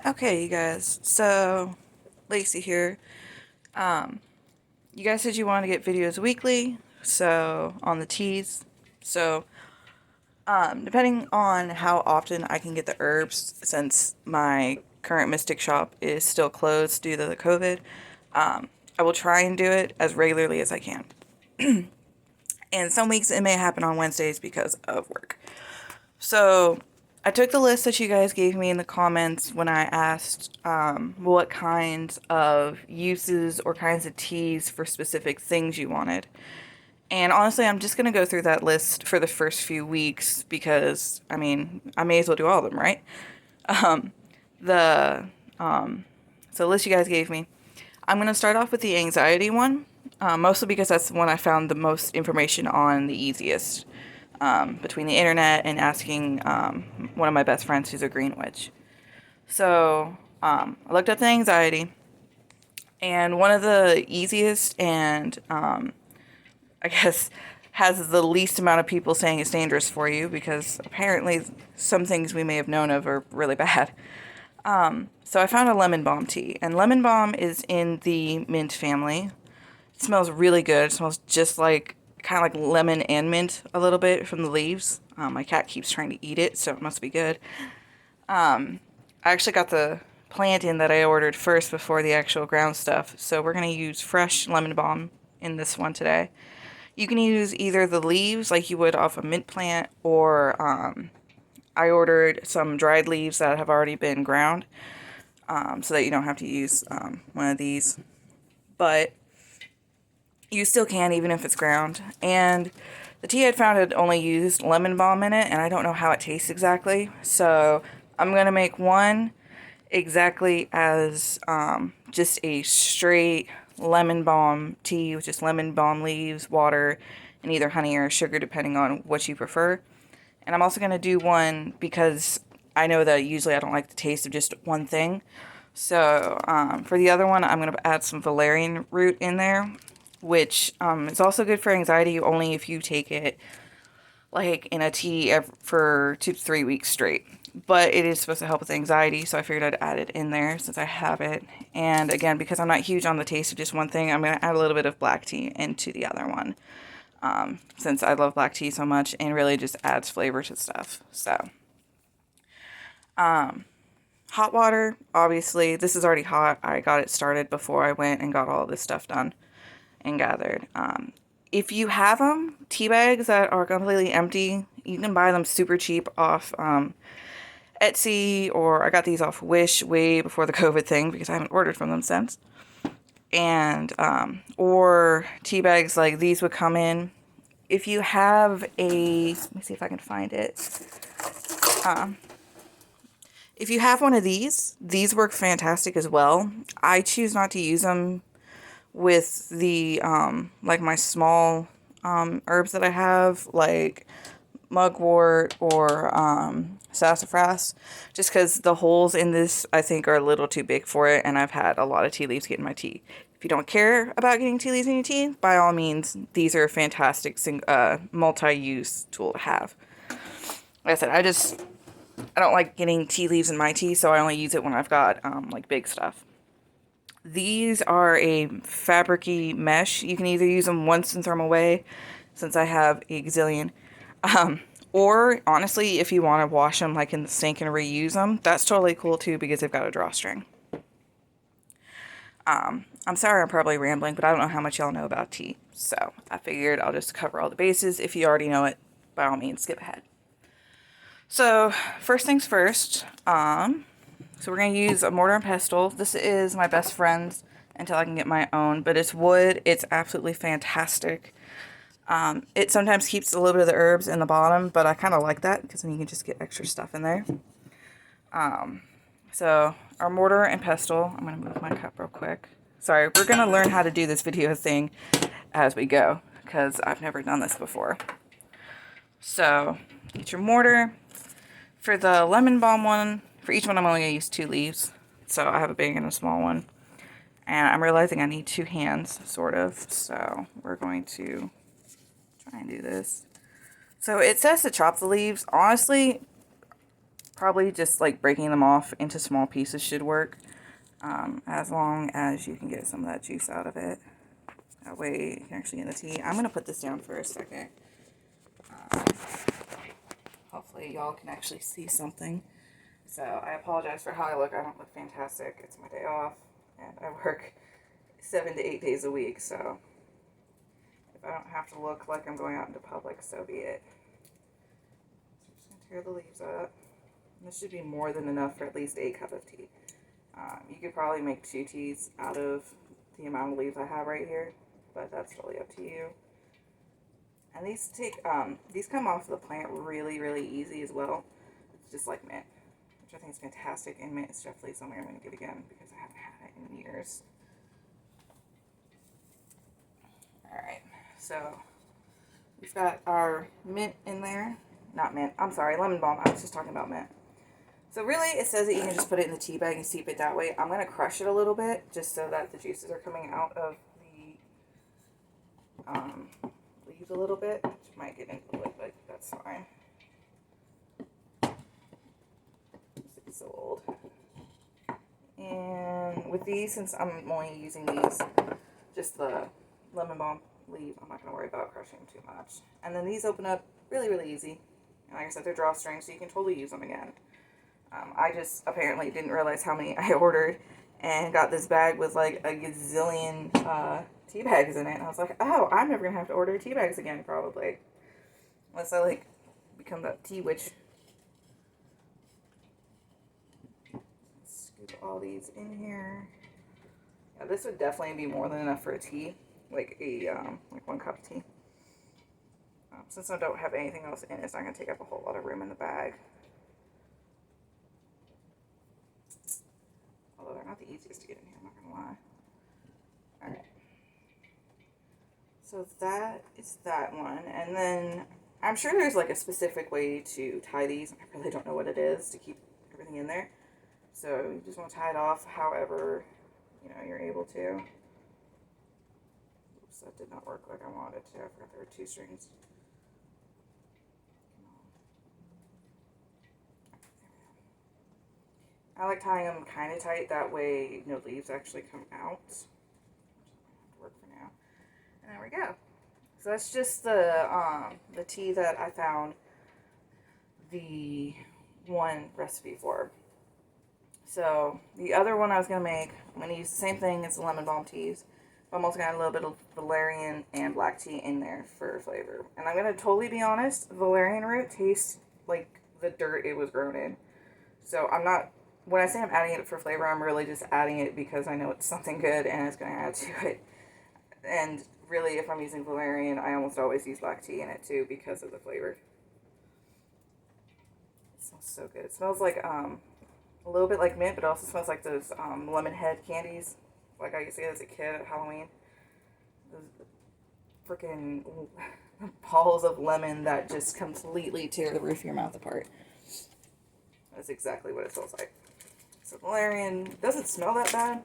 Okay, you guys. So, Lacey here. Um, you guys said you wanted to get videos weekly, so on the teas. So, depending on how often I can get the herbs, since my current Mystic shop is still closed due to the COVID, I will try and do it as regularly as I can. And some weeks it may happen on Wednesdays because of work. So I took the list that you guys gave me in the comments when I asked what kinds of uses or kinds of teas for specific things you wanted. And honestly, I'm just going to go through that list for the first few weeks because, I mean, I may as well do all of them, right? Um, the so the list you guys gave me. I'm going to start off with the anxiety one, mostly because that's the one I found the most information on the easiest. Between the internet and asking one of my best friends who's a Green Witch. So I looked up the anxiety, and one of the easiest and I guess has the least amount of people saying it's dangerous for you because apparently some things we may have known of are really bad. So I found a lemon balm tea, and lemon balm is in the mint family. It smells really good. It smells just like kind of like lemon and mint a little bit from the leaves. My cat keeps trying to eat it, so it must be good. I actually got the plant in that I ordered first before the actual ground stuff, so we're going to use fresh lemon balm in this one today. You can use either the leaves like you would off a mint plant, or I ordered some dried leaves that have already been ground, so that you don't have to use one of these. But you still can even if it's ground. And the tea I'd found had only used lemon balm in it, and I don't know how it tastes exactly. So I'm going to make one exactly as just a straight lemon balm tea with just lemon balm leaves, water, and either honey or sugar depending on what you prefer. And I'm also going to do one because I know that usually I don't like the taste of just one thing. So for the other one, I'm going to add some valerian root in there, which is also good for anxiety only if you take it like in a tea for 2 to 3 weeks straight. But it is supposed to help with anxiety, so I figured I'd add it in there since I have it. And again, because I'm not huge on the taste of just one thing, I'm going to add a little bit of black tea into the other one. Since I love black tea so much and really just adds flavor to stuff. So, hot water, obviously, this is already hot. I got it started before I went and got all this stuff done and gathered. If you have them, tea bags that are completely empty, you can buy them super cheap off Etsy, or I got these off Wish way before the COVID thing because I haven't ordered from them since. And, or tea bags like these would come in. If you have let me see if I can find it. If you have one of these work fantastic as well. I choose not to use them with the, like my small, herbs that I have, like mugwort or, sassafras, just because the holes in this, I think, are a little too big for it, and I've had a lot of tea leaves get in my tea. If you don't care about getting tea leaves in your tea, by all means, these are a fantastic multi-use tool to have. Like I said, I don't like getting tea leaves in my tea, so I only use it when I've got, like, big stuff. These are a fabricy mesh. You can either use them once and throw them away, since I have a gazillion. Or, honestly, if you want to wash them, like, in the sink and reuse them, that's totally cool, too, because they've got a drawstring. I'm sorry I'm probably rambling, but I don't know how much y'all know about tea. So, I figured I'll just cover all the bases. If you already know it, by all means, skip ahead. So, first things first, so we're going to use a mortar and pestle. This is my best friend's until I can get my own, but it's wood. It's absolutely fantastic. It sometimes keeps a little bit of the herbs in the bottom, but I kind of like that because then you can just get extra stuff in there. So our mortar and pestle, I'm going to move my cup real quick. Sorry, we're going to learn how to do this video thing as we go because I've never done this before. So get your mortar. For the lemon balm one, for each one I'm only going to use 2 leaves. So I have a big and a small one. And I'm realizing I need 2 hands, sort of. So we're going to try and do this. So it says to chop the leaves. Honestly, probably just like breaking them off into small pieces should work, as long as you can get some of that juice out of it. That way you can actually get the tea. I'm going to put this down for a second. Hopefully y'all can actually see something. So I apologize for how I look. I don't look fantastic. It's my day off, and I work 7 to 8 days a week, so if I don't have to look like I'm going out into public, so be it. So I'm just going to tear the leaves up. And this should be more than enough for at least a cup of tea. You could probably make 2 teas out of the amount of leaves I have right here, but that's really up to you. And these come off the plant really, really easy as well. It's just like mint, which I think is fantastic, and mint is definitely something I'm going to get again because I haven't had it in years. Alright, so we've got our mint in there. Not mint, I'm sorry, lemon balm. I was just talking about mint. So really, it says that you can just put it in the tea bag and steep it that way. I'm going to crush it a little bit just so that the juices are coming out of the leaves a little bit. Which might get into it, but that's fine. It's so old. And with these, since I'm only using these, just the lemon balm leaf, I'm not going to worry about crushing them too much. And then these open up really, really easy. And like I said, they're drawstrings, so you can totally use them again. I just apparently didn't realize how many I ordered and got this bag with like a gazillion tea bags in it. And I was like, oh, I'm never going to have to order tea bags again, probably. Unless I like become that tea witch. Scoop all these in here. Yeah, this would definitely be more than enough for a tea. Like like 1 cup of tea. Since I don't have anything else in it, it's not going to take up a whole lot of room in the bag. Although they're not the easiest to get in here, I'm not going to lie. Alright. So that is that one. And then I'm sure there's like a specific way to tie these. I really don't know what it is to keep everything in there. So you just want to tie it off however, you know, you're able to. Oops, that did not work like I wanted to. I forgot there were 2 strings. I like tying them kind of tight, that way no leaves actually come out. Which have to work for now. And there we go. So that's just the tea that I found the one recipe for. So the other one I was going to make, I'm going to use the same thing as the lemon balm teas. But I'm also going to add a little bit of valerian and black tea in there for flavor. And I'm going to totally be honest, valerian root tastes like the dirt it was grown in. So I'm not, when I say I'm adding it for flavor, I'm really just adding it because I know it's something good and it's going to add to it. And really, if I'm using valerian, I almost always use black tea in it too because of the flavor. It smells so good. It smells like a little bit like mint, but it also smells like those lemon head candies, like I used to get as a kid at Halloween. Those freaking balls of lemon that just completely tear the roof of your mouth apart. That's exactly what it smells like. So valerian doesn't smell that bad.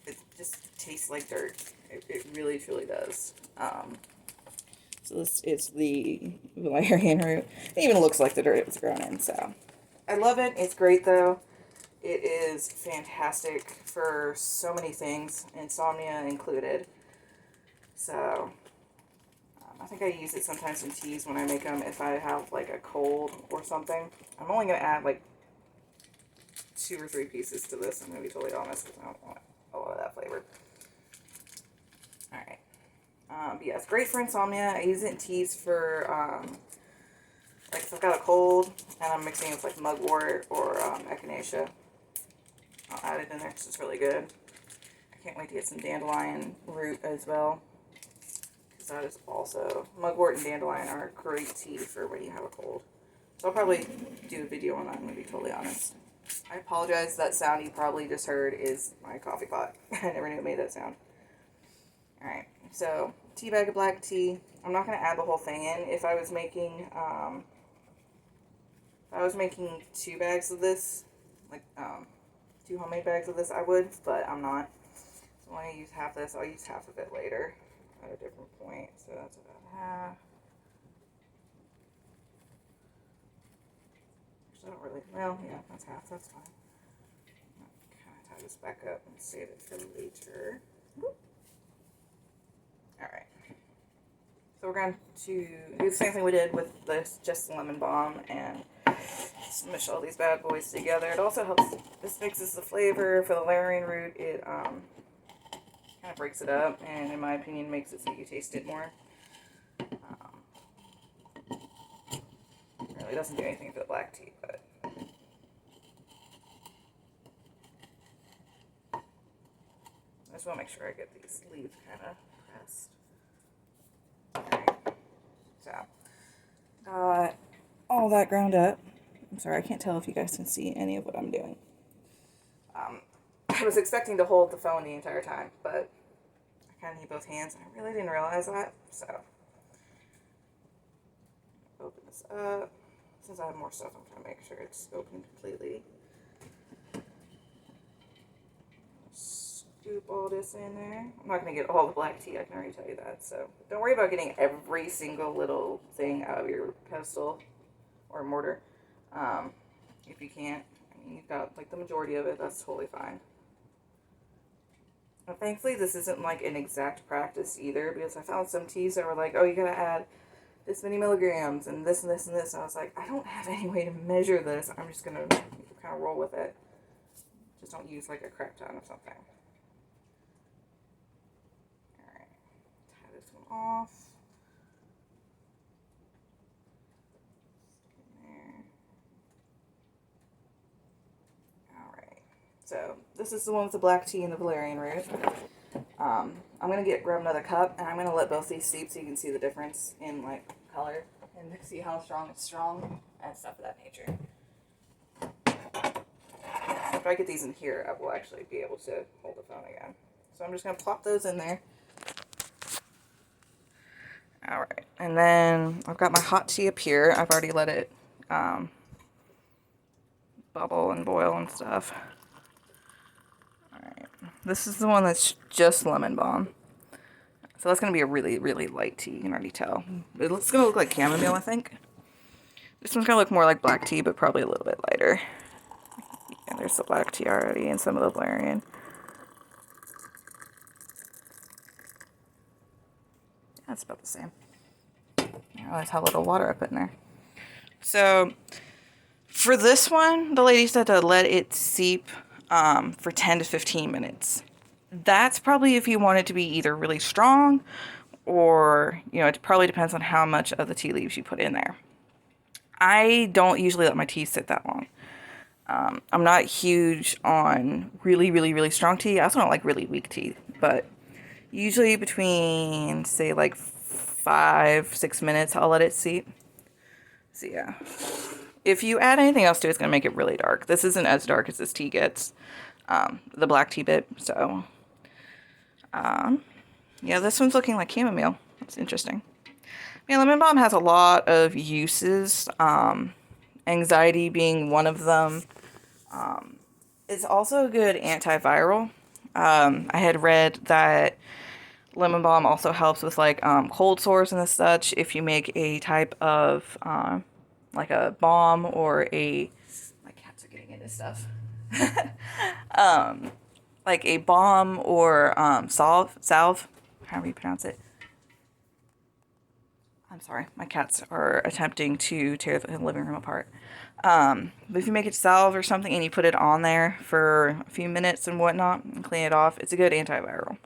It just tastes like dirt. It really, truly does. So this is the valerian root. It even looks like the dirt it was grown in, so. I love it. It's great, though. It is fantastic for so many things, insomnia included. So, I think I use it sometimes in teas when I make them if I have, like, a cold or something. I'm only going to add, like, 2 or 3 pieces to this. I'm going to be totally honest because I don't want a lot of that flavor. Alright. But yeah, it's great for insomnia. I use it in teas for, like if I've got a cold and I'm mixing it with like mugwort or echinacea. I'll add it in there because it's really good. I can't wait to get some dandelion root as well. Because that is also, mugwort and dandelion are a great tea for when you have a cold. So I'll probably do a video on that, I'm going to be totally honest. I apologize, that sound you probably just heard is my coffee pot. I never knew it made that sound. Alright, so tea bag of black tea. I'm not going to add the whole thing in. If I was making 2 bags of this, like 2 homemade bags of this, I would, but I'm not. So when I use half this, I'll use half of it later at a different point. So that's about half. Actually, I don't really, well, yeah, that's half, that's fine. Kind of tie this back up and save it for later. Alright. So we're going to do the same thing we did with this, just lemon balm, and smush all these bad boys together. It also helps, this mixes the flavor for the valerian root. It kind of breaks it up, and in my opinion makes it so you taste it more. Really doesn't do anything for the black tea, but I just want to make sure I get these leaves kind of pressed. Alright, so got all that ground up. I'm sorry, I can't tell if you guys can see any of what I'm doing. I was expecting to hold the phone the entire time, but I kind of need both hands, and I really didn't realize that, so open this up. Since I have more stuff, I'm trying to make sure it's open completely. Scoop all this in there. I'm not going to get all the black tea, I can already tell you that, so don't worry about getting every single little thing out of your pestle or mortar. If you can't, I mean, you've got like the majority of it, that's totally fine. And thankfully, this isn't like an exact practice either, because I found some teas that were like, oh, you gotta add this many milligrams and this and this and this. And I was like, I don't have any way to measure this. I'm just gonna kind of roll with it. Just don't use like a crap ton of something. Alright, tie this one off. So this is the one with the black tea and the valerian root. I'm going to grab another cup, and I'm going to let both these steep so you can see the difference in like color and see how strong it's strong and stuff of that nature. If I get these in here, I will actually be able to hold the phone again. So I'm just going to plop those in there. Alright, and then I've got my hot tea up here. I've already let it bubble and boil and stuff. This is the one that's just lemon balm. So that's going to be a really, really light tea. You can already tell. It's going to look like chamomile, I think. This one's going to look more like black tea, but probably a little bit lighter. Yeah, there's the black tea already and some of the valerian. That's about the same. I realize how little water I put in there. So for this one, the lady said to let it seep for 10 to 15 minutes. That's probably if you want it to be either really strong or, you know, it probably depends on how much of the tea leaves you put in there. I don't usually let my tea sit that long. I'm not huge on really, really, really strong tea. I also don't like really weak tea, but usually between, say, like 5-6 minutes, I'll let it seep. So yeah. If you add anything else to it, it's going to make it really dark. This isn't as dark as this tea gets, the black tea bit. So, yeah, this one's looking like chamomile. That's interesting. Yeah, lemon balm has a lot of uses, anxiety being one of them. It's also a good antiviral. I had read that lemon balm also helps with like cold sores and such. If you make a type of like a balm or a, my cats are getting into stuff. Like a balm or salve, however you pronounce it. I'm sorry, my cats are attempting to tear the living room apart. But if you make it salve or something and you put it on there for a few minutes and whatnot and clean it off, it's a good antiviral.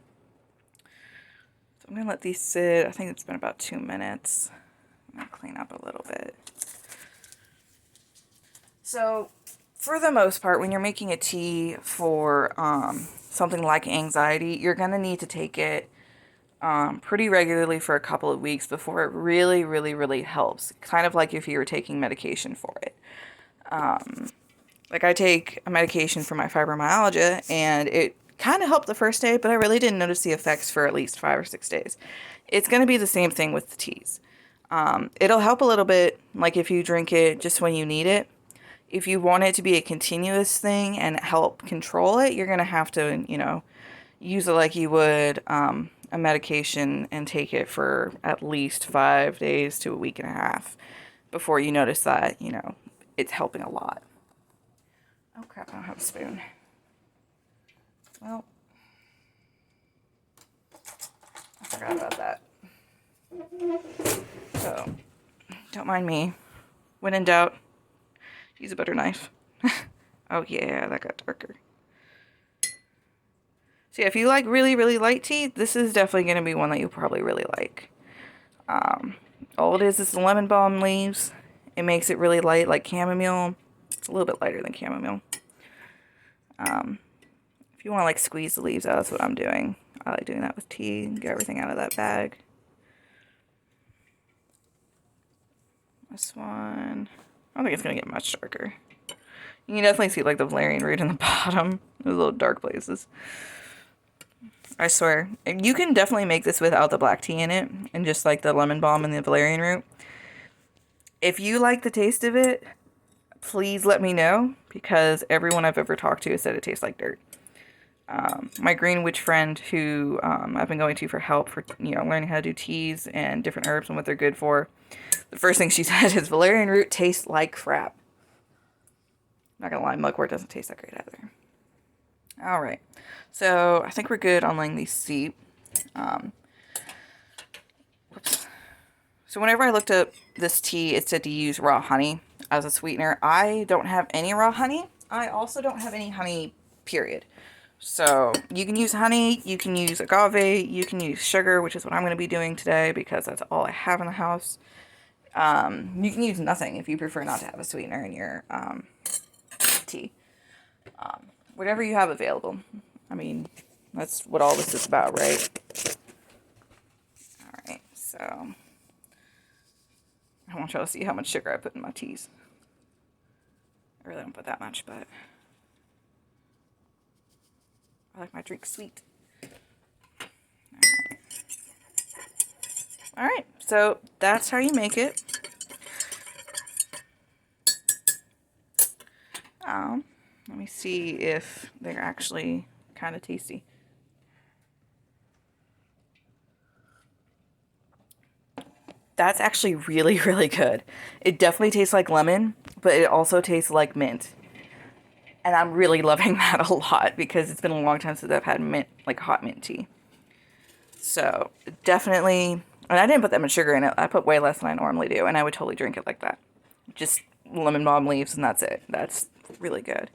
So I'm going to let these sit. I think it's been about 2 minutes. I'm going to clean up a little bit. So, for the most part, when you're making a tea for something like anxiety, you're going to need to take it pretty regularly for a couple of weeks before it really, really, really helps. Kind of like if you were taking medication for it. Like I take a medication for my fibromyalgia, and it kind of helped the first day, but I really didn't notice the effects for at least 5 or 6 days. It's going to be the same thing with the teas. It'll help a little bit, like if you drink it just when you need it. If you want it to be a continuous thing and help control it, you're going to have to, you know, use it like you would a medication and take it for at least 5 days to a week and a half before you notice that, you know, it's helping a lot. Oh crap, I don't have a spoon. Well, I forgot about that. So, don't mind me. When in doubt, use a butter knife. Oh yeah, that got darker. So yeah, if you like really, really light tea, this is definitely going to be one that you'll probably really like. All it is the lemon balm leaves. It makes it really light, like chamomile. It's a little bit lighter than chamomile. If you want to like squeeze the leaves out, that's what I'm doing. I like doing that with tea. Get everything out of that bag. This one, I don't think it's going to get much darker. You can definitely see like the valerian root in the bottom. Those little dark places. I swear. You can definitely make this without the black tea in it. And just like the lemon balm and the valerian root. If you like the taste of it, please let me know. Because everyone I've ever talked to has said it tastes like dirt. My green witch friend who I've been going to for help for, learning how to do teas and different herbs and what they're good for. The first thing she said is valerian root tastes like crap. Not gonna lie, mugwort doesn't taste that great either. Alright, so I think we're good on letting these seep. Whoops. So whenever I looked up this tea, it said to use raw honey as a sweetener. I don't have any raw honey. I also don't have any honey, period. So you can use honey, you can use agave, you can use sugar, which is what I'm going to be doing today because that's all I have in the house. You can use nothing if you prefer not to have a sweetener in your tea. Whatever you have available. I mean, that's what all this is about, right? Alright, so I want y'all to see how much sugar I put in my teas. I really don't put that much, but I like my drink sweet. Alright, so that's how you make it. Let me see if they're actually kind of tasty. That's actually really, really good. It definitely tastes like lemon, but it also tastes like mint. And I'm really loving that a lot because it's been a long time since I've had mint, like hot mint tea. So definitely, and I didn't put that much sugar in it. I put way less than I normally do, and I would totally drink it like that. Just lemon balm leaves, and that's it. That's really good.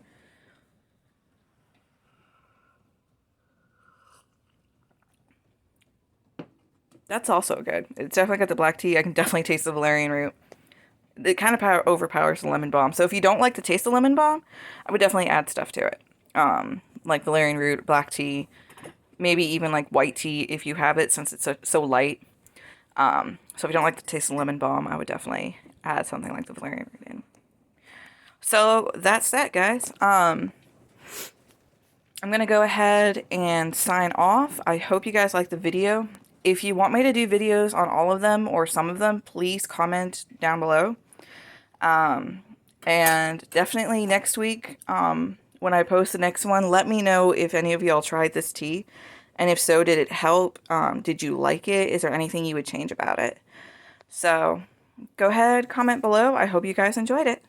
That's also good. It's definitely got the black tea. I can definitely taste the valerian root. It kind of overpowers the lemon balm. So if you don't like the taste of lemon balm, I would definitely add stuff to it. Like valerian root, black tea, maybe even like white tea if you have it, since it's so light. So if you don't like the taste of lemon balm, I would definitely add something like the valerian root in. So that's that, guys. I'm going to go ahead and sign off. I hope you guys liked the video. If you want me to do videos on all of them or some of them, please comment down below. And definitely next week, when I post the next one, let me know if any of y'all tried this tea. And if so, did it help? Did you like it? Is there anything you would change about it? So go ahead, comment below. I hope you guys enjoyed it.